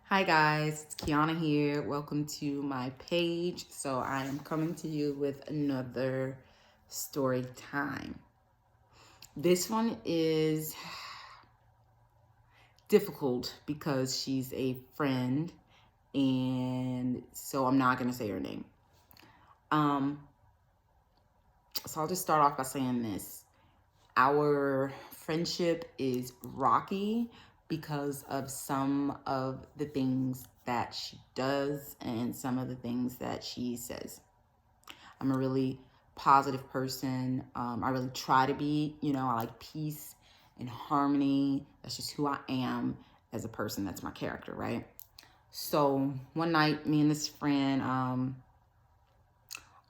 Hi guys, it's Kiana here. Welcome to my page. So I am coming to you with another story time. This one is difficult because she's a friend, and so I'm not going to say her name. So I'll just start off by saying this. Our friendship is rocky because of some of the things that she does and some of the things that she says. I'm a really positive person. I really try to be, I like peace and harmony. That's just who I am as a person. That's my character, right? So one night, me and this friend,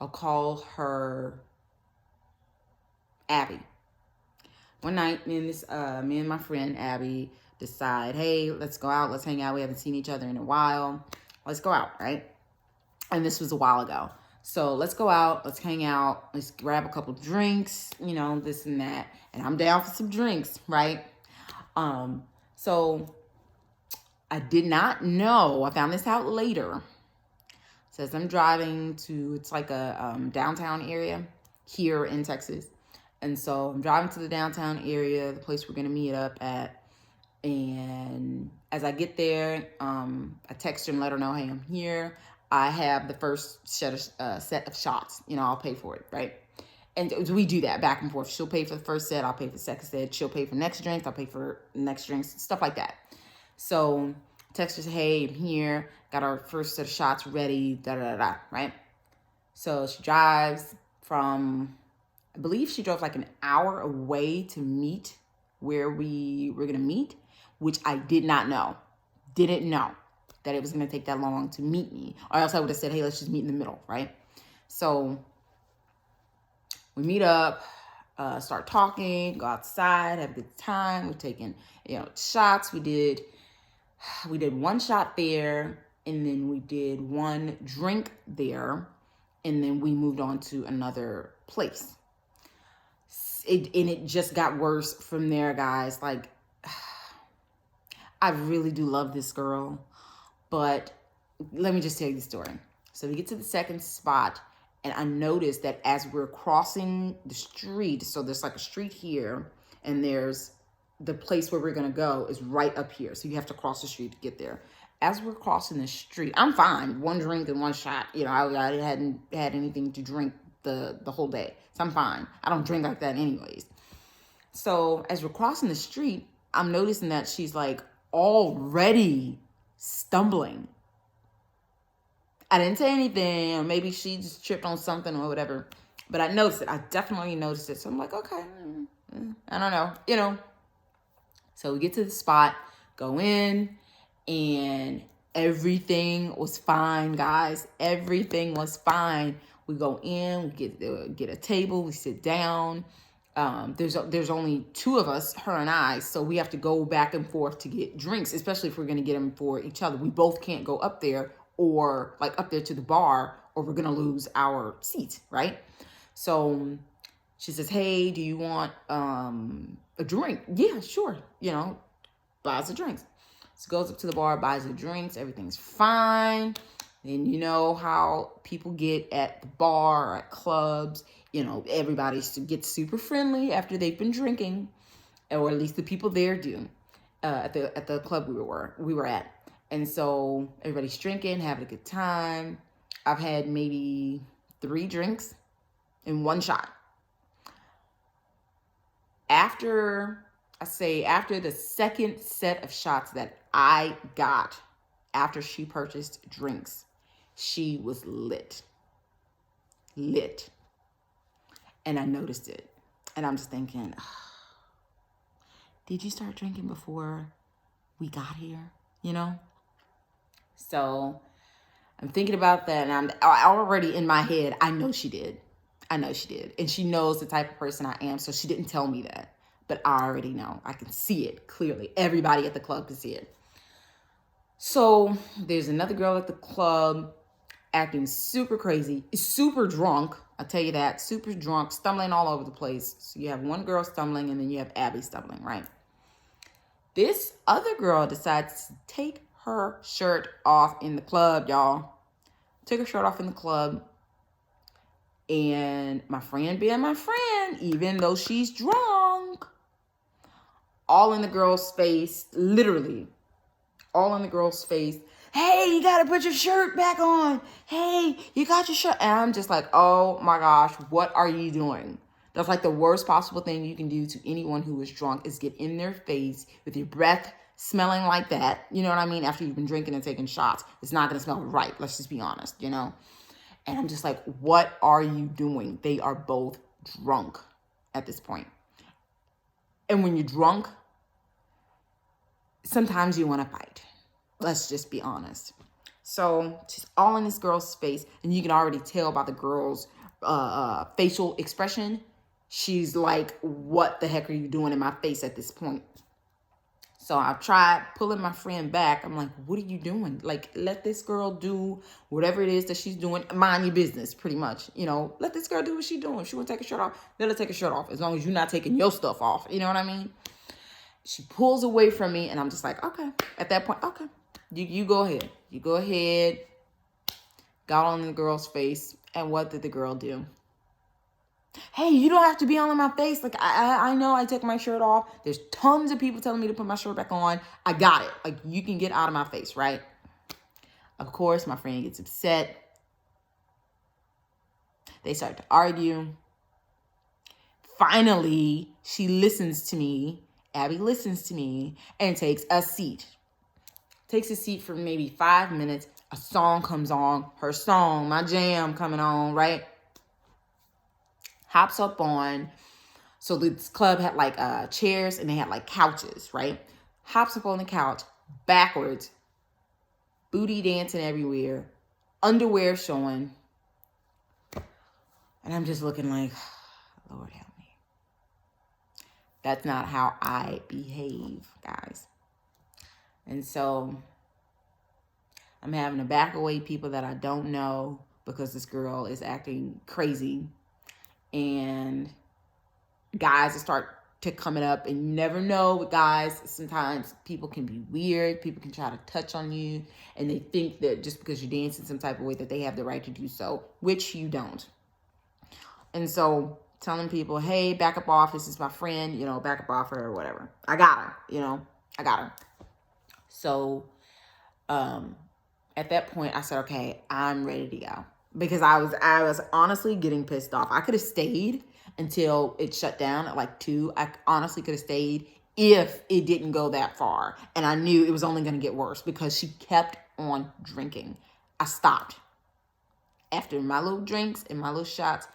I'll call her Abby. One night, me and my friend Abby decide, hey, let's go out, let's hang out. We haven't seen each other in a while. Let's go out, right? And this was a while ago. So let's go out, let's hang out, let's grab a couple drinks, this and that. And I'm down for some drinks, right? So I did not know, I found this out later. It says I'm driving to, it's like a downtown area here in Texas. And so I'm driving to the downtown area, the place we're going to meet up at. And as I get there, I text her and let her know, hey, I'm here. I have the first set of shots. I'll pay for it, right? And we do that back and forth. She'll pay for the first set. I'll pay for the second set. She'll pay for next drinks. I'll pay for next drinks, stuff like that. So text her, say, hey, I'm here. Got our first set of shots ready, da-da-da-da, right? So she drives from... I believe she drove like an hour away to meet where we were going to meet, which I did not know. Didn't know that it was going to take that long to meet me. Or else I would have said, hey, let's just meet in the middle, right? So we meet up, start talking, go outside, have a good time. We're taking, shots. We did one shot there, and then we did one drink there, and then we moved on to another place. It just got worse from there, guys. Like, I really do love this girl, but let me just tell you the story. So we get to the second spot, and I noticed that as we're crossing the street, so there's like a street here, and there's the place where we're going to go is right up here. So you have to cross the street to get there. As we're crossing the street, I'm fine. One drink and one shot. I hadn't had anything to drink the whole day. So I'm fine. I don't drink like that anyways. So as we're crossing the street, I'm noticing that she's like already stumbling. I didn't say anything, or maybe she just tripped on something or whatever. But I noticed it. I definitely noticed it. So I'm like, okay, I don't know, So we get to the spot, go in, and everything was fine, guys. Everything was fine. We go in, we get a table, we sit down. There's only two of us, her and I, so we have to go back and forth to get drinks, especially if we're going to get them for each other. We both can't go up there or like up there to the bar, or we're going to lose our seats, right? So she says, hey, do you want a drink? Yeah, sure. Buys the drinks. So goes up to the bar, buys the drinks. Everything's fine. And you know how people get at the bar or at clubs. Everybody gets super friendly after they've been drinking, or at least the people there do. At the club we were at. And so everybody's drinking, having a good time. I've had maybe 3 drinks in one shot. After the second set of shots that I got after she purchased drinks, she was lit. And I noticed it. And I'm just thinking, did you start drinking before we got here? So I'm thinking about that, and I'm already in my head, I know she did. And she knows the type of person I am, so she didn't tell me that. But I already know. I can see it clearly. Everybody at the club can see it. So there's another girl at the club acting super crazy, super drunk. I'll tell you that, super drunk, stumbling all over the place. So you have one girl stumbling, and then you have Abby stumbling, right? This other girl decides to take her shirt off in the club, y'all. Took her shirt off in the club. And my friend being my friend, even though she's drunk, all in the girl's face, literally, all in the girl's face. Hey, you gotta put your shirt back on. Hey, you got your shirt. And I'm just like, oh my gosh, what are you doing? That's like the worst possible thing you can do to anyone who is drunk is get in their face with your breath smelling like that. You know what I mean? After you've been drinking and taking shots, it's not gonna smell right. Let's just be honest, you know? And I'm just like, what are you doing? They are both drunk at this point. And when you're drunk, sometimes you want to fight. Let's just be honest. So she's all in this girl's face, and you can already tell by the girl's facial expression. She's like, what the heck are you doing in my face at this point? So I tried pulling my friend back. I'm like, what are you doing? Like, let this girl do whatever it is that she's doing. Mind your business, pretty much. You know, let this girl do what she's doing. If she want to take her shirt off, let her take her shirt off. As long as you're not taking your stuff off. You know what I mean? She pulls away from me, and I'm just like, okay. At that point, okay. You go ahead. You go ahead. Got on the girl's face. And what did the girl do? Hey, you don't have to be all in my face. Like, I know I took my shirt off. There's tons of people telling me to put my shirt back on. I got it. Like, you can get out of my face, right? Of course, my friend gets upset. They start to argue. Finally, she listens to me. Abby listens to me and takes a seat. Takes a seat for maybe 5 minutes. A song comes on. Her song, my jam coming on, right? Hops up on. So this club had like chairs and they had like couches, right? Hops up on the couch, backwards, booty dancing everywhere, underwear showing. And I'm just looking like, Lord help me. That's not how I behave, guys. And so I'm having to back away people that I don't know because this girl is acting crazy. And guys will start to coming up, and you never know with guys. Sometimes people can be weird. People can try to touch on you, and they think that just because you're dancing some type of way that they have the right to do so, which you don't. And so telling people, hey, back up off. This is my friend, you know, back up off her or whatever. I got her, you know, I got her. So at that point, I said, okay, I'm ready to go. Because I was honestly getting pissed off. I could have stayed until it shut down at like 2. I honestly could have stayed if it didn't go that far. And I knew it was only going to get worse because she kept on drinking. I stopped. After my little drinks and my little shots,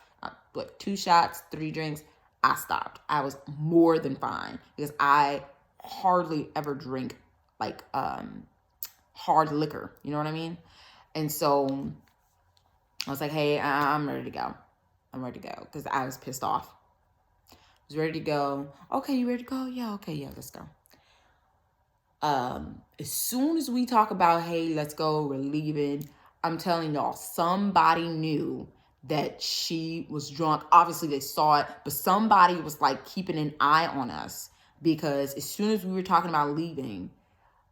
2 shots, 3 drinks, I stopped. I was more than fine because I hardly ever drink like hard liquor. You know what I mean? And so I was like, hey, I'm ready to go. I'm ready to go because I was pissed off. I was ready to go. Okay, you ready to go? Yeah, okay, yeah, let's go. As soon as we talk about, hey, let's go, we're leaving, I'm telling y'all, somebody knew that she was drunk. Obviously, they saw it, but somebody was like keeping an eye on us because as soon as we were talking about leaving,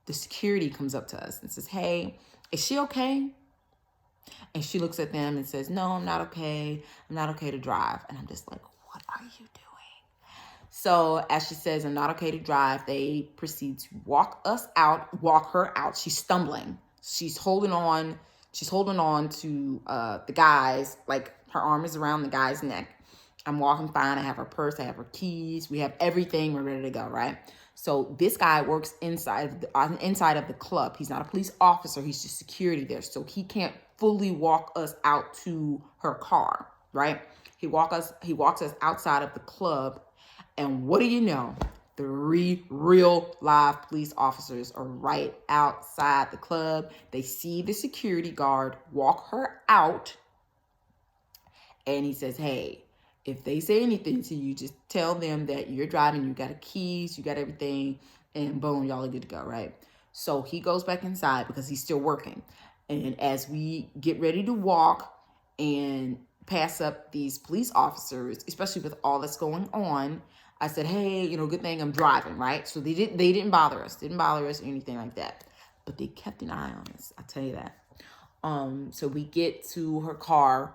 the security comes up to us and says, hey, is she okay? And she looks at them and says, no, I'm not okay. I'm not okay to drive. And I'm just like, what are you doing? So as she says, I'm not okay to drive, they proceed to walk her out. She's stumbling. She's holding on to the guys, like her arm is around the guy's neck. I'm walking fine. I have her purse. I have her keys. We have everything. We're ready to go, right? So this guy works inside of the club. He's not a police officer. He's just security there. So he can't fully walk us out to her car, right? He walks us outside of the club. And what do you know? 3 real live police officers are right outside the club. They see the security guard walk her out. And he says, hey, if they say anything to you, just tell them that you're driving, you got the keys, you got everything, and boom, y'all are good to go, right? So he goes back inside because he's still working. And as we get ready to walk and pass up these police officers, especially with all that's going on, I said, hey, good thing I'm driving, right? So they didn't bother us or anything like that. but they kept an eye on us. I'll tell you that. So we get to her car.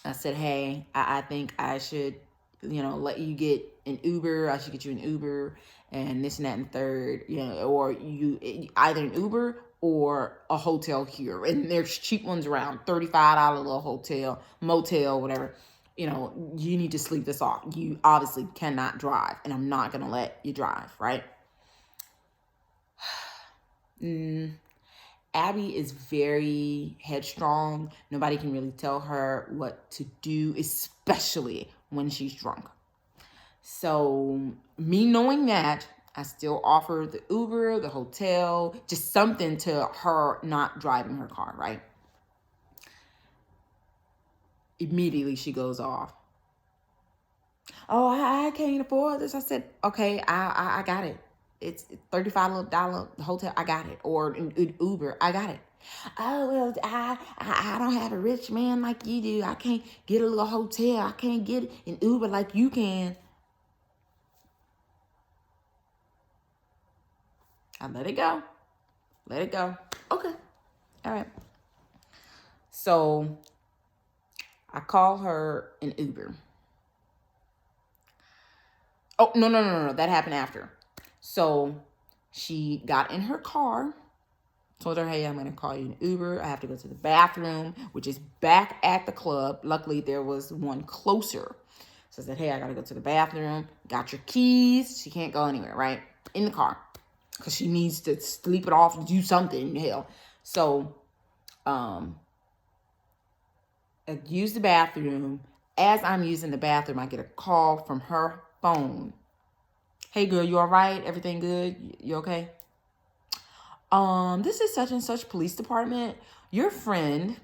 I said, hey, I think I should, let you get an Uber. I should get you an Uber and this and that and third, or you either an Uber or a hotel here. And there's cheap ones around, $35 little hotel, motel, whatever. You need to sleep this off. You obviously cannot drive, and I'm not going to let you drive, right? Abby is very headstrong. Nobody can really tell her what to do, especially when she's drunk. So me knowing that, I still offer the Uber, the hotel, just something to her not driving her car, right? Immediately she goes off. Oh, I can't afford this. I said, okay, I got it. It's $35 hotel. I got it. Or an Uber. I got it. Oh, well, I don't have a rich man like you do. I can't get a little hotel. I can't get an Uber like you can. I let it go. Let it go. Okay. All right. So I call her an Uber. Oh, no. That happened after. So she got in her car, told her, hey, I'm going to call you an Uber. I have to go to the bathroom, which is back at the club. Luckily, there was one closer. So I said, hey, I got to go to the bathroom. Got your keys. She can't go anywhere, right? In the car. Because she needs to sleep it off, do something, hell. So, I use the bathroom. As I'm using the bathroom, I get a call from her phone. Hey, girl, you all right? Everything good? You okay? This is such and such police department. Your friend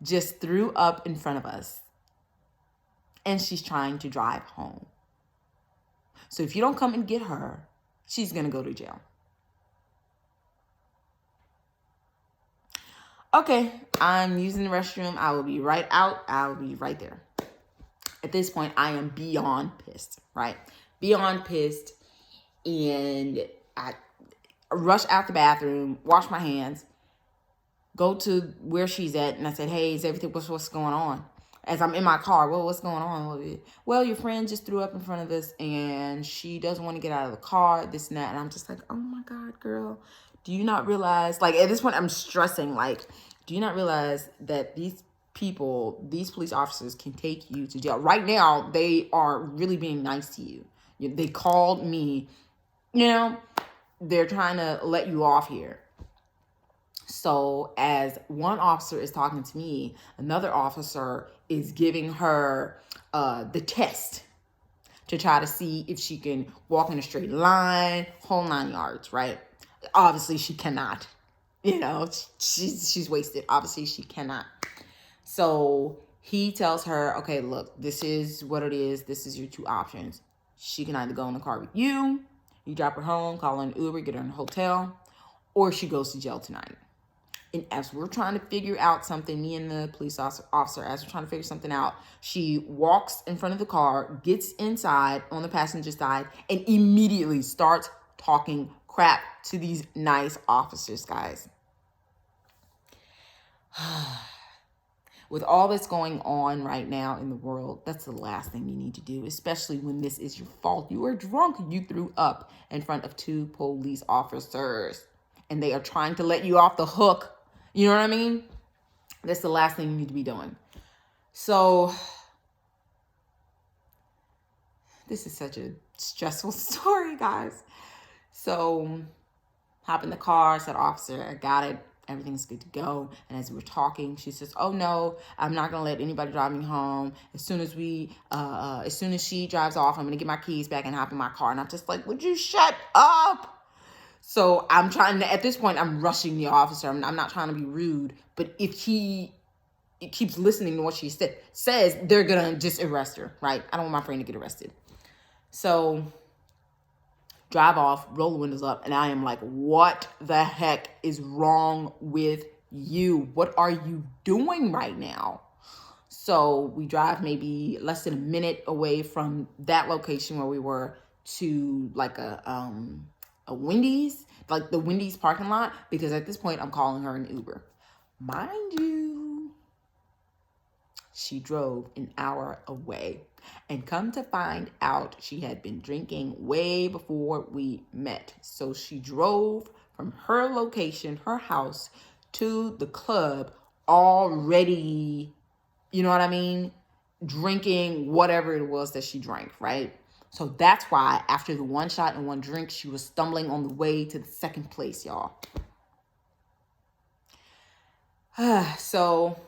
just threw up in front of us, and she's trying to drive home. So if you don't come and get her, she's going to go to jail. Okay, I'm using the restroom. I will be right out. I will be right there. At this point, I am beyond pissed, right? Beyond pissed. And I rush out the bathroom, wash my hands, go to where she's at. And I said, hey, is everything, what's going on? As I'm in my car, well, what's going on? Well, your friend just threw up in front of us and she doesn't want to get out of the car, this and that. And I'm just like, oh my God, girl. Do you not realize, like at this point I'm stressing, like, do you not realize that these people, these police officers can take you to jail? Right now, they are really being nice to you. They called me, they're trying to let you off here. So as one officer is talking to me, another officer is giving her the test to try to see if she can walk in a straight line, whole 9 yards, right? Obviously, she cannot. She's wasted. Obviously, she cannot. So he tells her, okay, look, this is what it is. This is your two options. She can either go in the car with you, you drop her home, call an Uber, get her in a hotel, or she goes to jail tonight. And as we're trying to figure out something, me and the police officer, as we're trying to figure something out, she walks in front of the car, gets inside on the passenger side, and immediately starts talking crap to these nice officers, guys. With all that's going on right now in the world, that's the last thing you need to do, especially when this is your fault. You are drunk. You threw up in front of two police officers, and they are trying to let you off the hook. You know what I mean? That's the last thing you need to be doing. So this is such a stressful story, guys. So hop in the car, said, officer, I got it. Everything's good to go. And as we were talking, she says, oh no, I'm not going to let anybody drive me home. As soon as she drives off, I'm going to get my keys back and hop in my car. And I'm just like, would you shut up? So I'm trying to, at this point, I'm rushing the officer. I'm not trying to be rude, but if he keeps listening to what she says, they're going to just arrest her, right? I don't want my friend to get arrested. So drive off, roll the windows up, and I am like, what the heck is wrong with you? What are you doing right now? So we drive maybe less than a minute away from that location where we were to like a Wendy's. like the Wendy's parking lot, because at this point I'm calling her an Uber. Mind you, she drove an hour away. And come to find out, she had been drinking way before we met. So she drove from her location, her house, to the club already, you know what I mean? Drinking whatever it was that she drank, right? So that's why after the one shot and one drink, she was stumbling on the way to the second place, y'all. So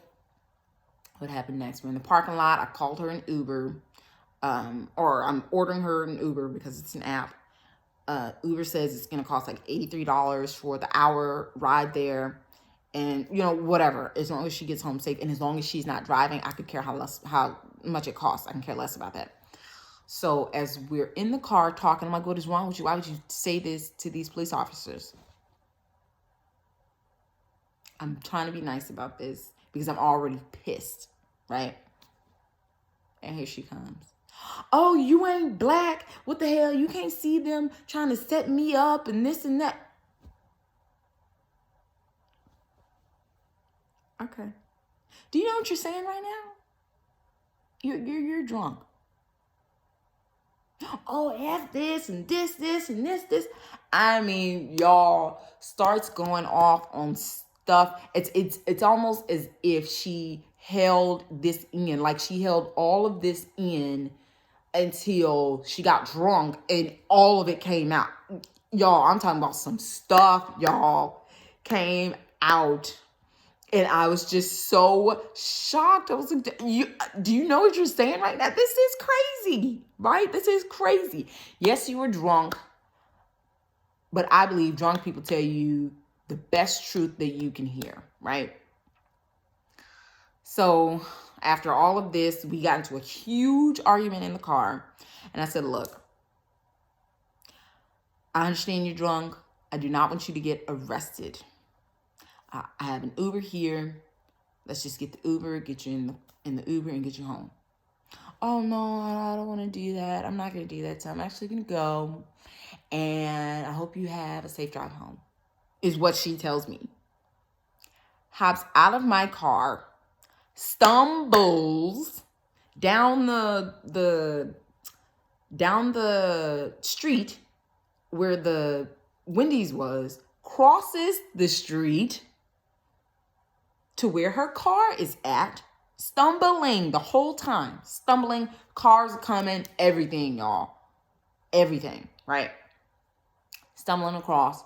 what happened next? We're in the parking lot. I called her an Uber, or I'm ordering her an Uber because it's an app. Uber says it's going to cost like $83 for the hour ride there. And, you know, whatever, as long as she gets home safe and as long as she's not driving, I could care how much it costs. I can care less about that. So as we're in the car talking, I'm like, what is wrong with you? Why would you say this to these police officers? I'm trying to be nice about this because I'm already pissed, right? And here she comes. Oh, you ain't black. What the hell? You can't see them trying to set me up and this and that. Okay. Do you know what you're saying right now? You're drunk. Oh, F this and this and this. I mean, y'all starts going off on stuff. It's almost as if she held this in, like she held all of this in until she got drunk and all of it came out. Y'all, I'm talking about some stuff, y'all, came out. And I was just so shocked. I was like, do you know what you're saying right now? This is crazy, right? This is crazy. Yes, you were drunk, but I believe drunk people tell you the best truth that you can hear, right? So after all of this, we got into a huge argument in the car. And I said, look, I understand you're drunk. I do not want you to get arrested. I have an Uber here. Let's just get the Uber, get you in the Uber and get you home. Oh, no, I don't want to do that. I'm not going to do that. So I'm actually going to go. And I hope you have a safe drive home, is what she tells me. Hops out of my car, stumbles down the street where the Wendy's was, crosses the street to where her car is at, stumbling the whole time. Stumbling, cars coming, everything, y'all. Everything, right? Stumbling across.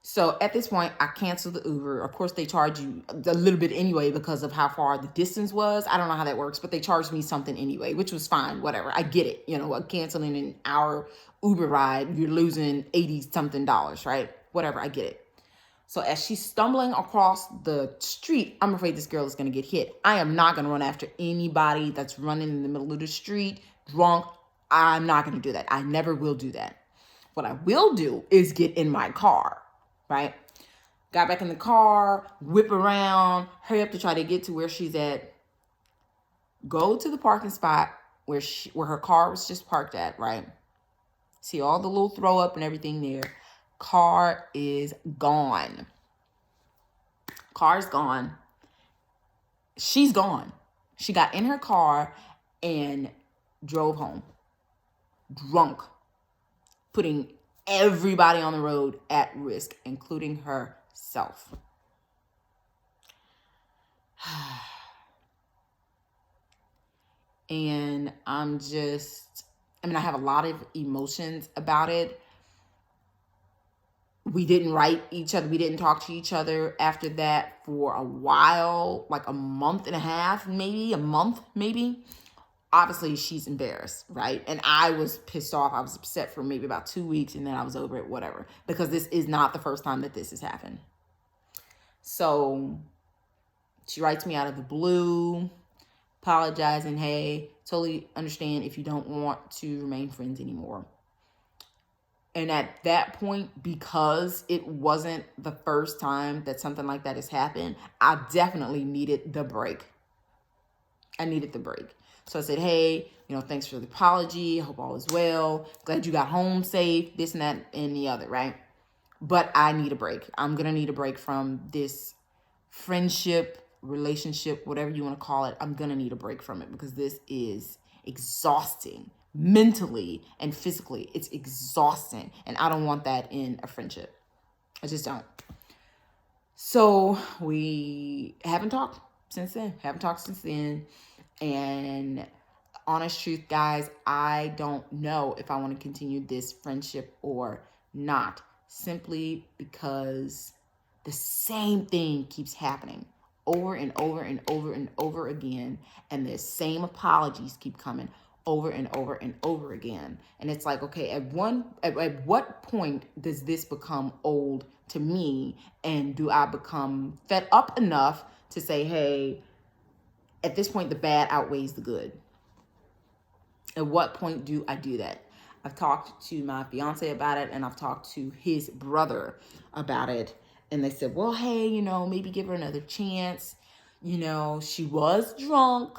So at this point, I canceled the Uber. Of course, they charge you a little bit anyway because of how far the distance was. I don't know how that works, but they charged me something anyway, which was fine, whatever. I get it. You know, canceling an hour Uber ride, you're losing $80-something, right? Whatever, I get it. So as she's stumbling across the street, I'm afraid this girl is going to get hit. I am not going to run after anybody that's running in the middle of the street, drunk. I'm not going to do that. I never will do that. What I will do is get in my car, right? Got back in the car, whip around, hurry up to try to get to where she's at. Go to the parking spot where her car was just parked at, right? See all the little throw up and everything there. Car is gone. Car's gone. She's gone. She got in her car and drove home. Drunk. Putting everybody on the road at risk, including herself. And I have a lot of emotions about it. We didn't write each other. We didn't talk to each other after that for a while, like a month and a half, maybe a month, maybe. Obviously, she's embarrassed, right? And I was pissed off. I was upset for maybe about 2 weeks, and then I was over it, whatever. Because this is not the first time that this has happened. So she writes me out of the blue, apologizing, hey, totally understand if you don't want to remain friends anymore. And at that point, because it wasn't the first time that something like that has happened, I definitely needed the break. I needed the break. So I said, hey, thanks for the apology. I hope all is well. Glad you got home safe, this and that and the other, right? but I need a break. I'm going to need a break from this friendship, relationship, whatever you want to call it. I'm going to need a break from it because this is exhausting mentally and physically. It's exhausting. And I don't want that in a friendship. I just don't. So we haven't talked since then. And honest truth, guys, I don't know if I want to continue this friendship or not, simply because the same thing keeps happening over and over and over and over again, and the same apologies keep coming over and over and over again. And it's like, okay, at what point does this become old to me, and do I become fed up enough to say, hey, at this point the bad outweighs the good? At what point do I do that? I've talked to my fiance about it, and I've talked to his brother about it. And they said, well, hey, maybe give her another chance. She was drunk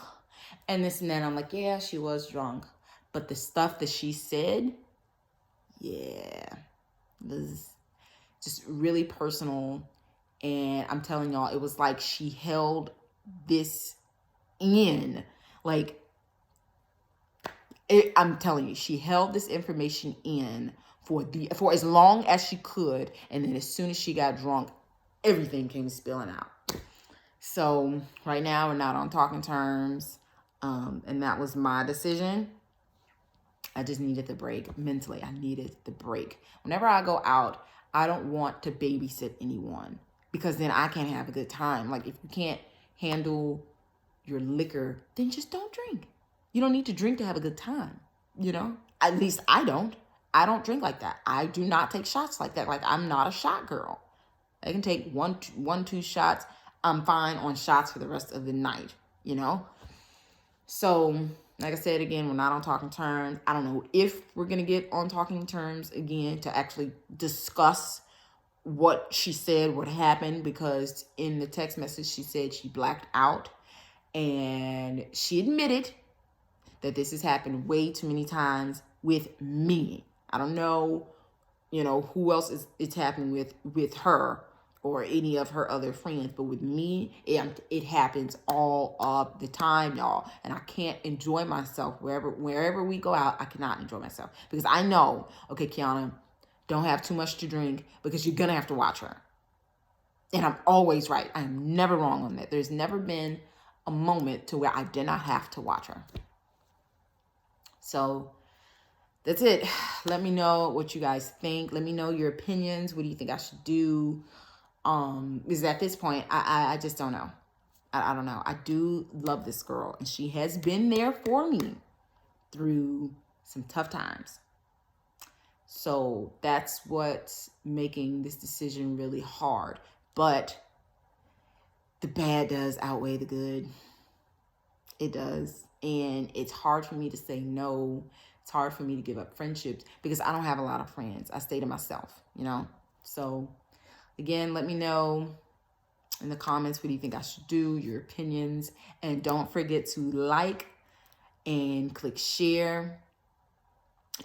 and this and that. I'm like, yeah, she was drunk. But the stuff that she said, yeah, was just really personal. And I'm telling y'all, it was like she held this in. I'm telling you, she held this information in for as long as she could, and then as soon as she got drunk, everything came spilling out. So right now we're not on talking terms, and that was my decision. I just needed the break mentally. I needed the break. Whenever I go out, I don't want to babysit anyone, because then I can't have a good time. Like, if you can't handle your liquor, then just don't drink. You don't need to drink to have a good time, At least I don't. I don't drink like that. I do not take shots like that. Like, I'm not a shot girl. I can take two shots. I'm fine on shots for the rest of the night, So, like I said, again, we're not on talking terms. I don't know if we're going to get on talking terms again to actually discuss what she said, what happened, because in the text message, she said she blacked out, and she admitted that this has happened way too many times with me. I don't know, who else it's happening with her or any of her other friends, but with me, it happens all of the time, y'all. And I can't enjoy myself wherever we go out. I cannot enjoy myself because I know, okay, Kiana, don't have too much to drink because you're gonna have to watch her. And I'm always right. I'm never wrong on that. There's never been a moment to where I did not have to watch her. So that's it. Let me know what you guys think. Let me know your opinions. What do you think I should do? Because at this point, I just don't know. I don't know. I do love this girl, and she has been there for me through some tough times. So that's what's making this decision really hard. But the bad does outweigh the good. It does. And it's hard for me to say no. It's hard for me to give up friendships because I don't have a lot of friends. I stay to myself, So again, let me know in the comments, what do you think I should do, your opinions. And don't forget to like and click share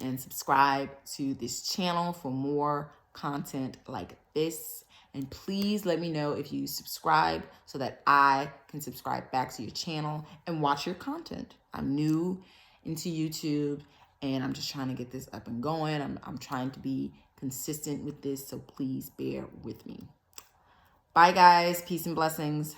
and subscribe to this channel for more content like this. And please let me know if you subscribe so that I can subscribe back to your channel and watch your content. I'm new into YouTube, and I'm just trying to get this up and going. I'm trying to be consistent with this, so please bear with me. Bye, guys. Peace and blessings.